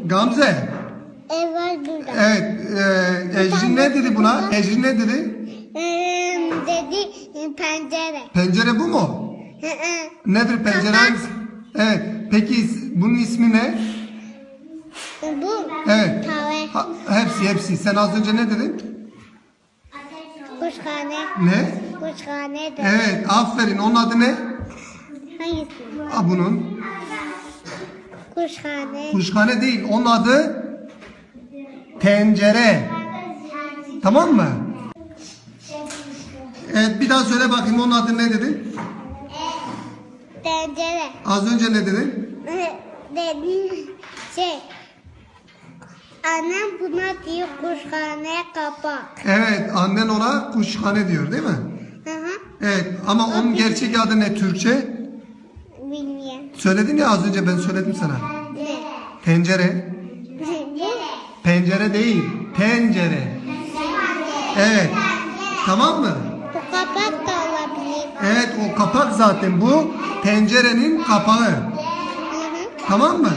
Gamze. Evet burada. Evet. Ecrin ne dedi buna? Ecrin ne dedi? Dedi pencere. Pencere bu mu? Nedir pencere? Kapak. Evet. Peki bunun ismi ne? Bu. Evet. Tavuk. Hepsi. Sen az önce ne dedin? Kuşhane. Ne? Kuşhane de. Evet. Aferin. Onun adı ne? Hangisi? Bunun. Kuşhane. Kuşhane değil. Onun adı tencere. Tamam mı? Evet. Bir daha söyle bakayım. Onun adı ne dedin? Tencere. Az önce ne dedin? Dedim annem buna diyor kuşhane kapak. Evet. Annen ona kuşhane diyor değil mi? Hı hı. Evet. Ama onun gerçek adı ne Türkçe? Bilmiyorum. Söyledin ya az önce ben söyledim sana. Ne? Tencere. Bu. Pencere değil. Tencere. Evet. Tamam mı? Bu kapak da olabilir. Evet o kapak zaten bu. Tencerenin kapağı. Hı hı. Tamam mı?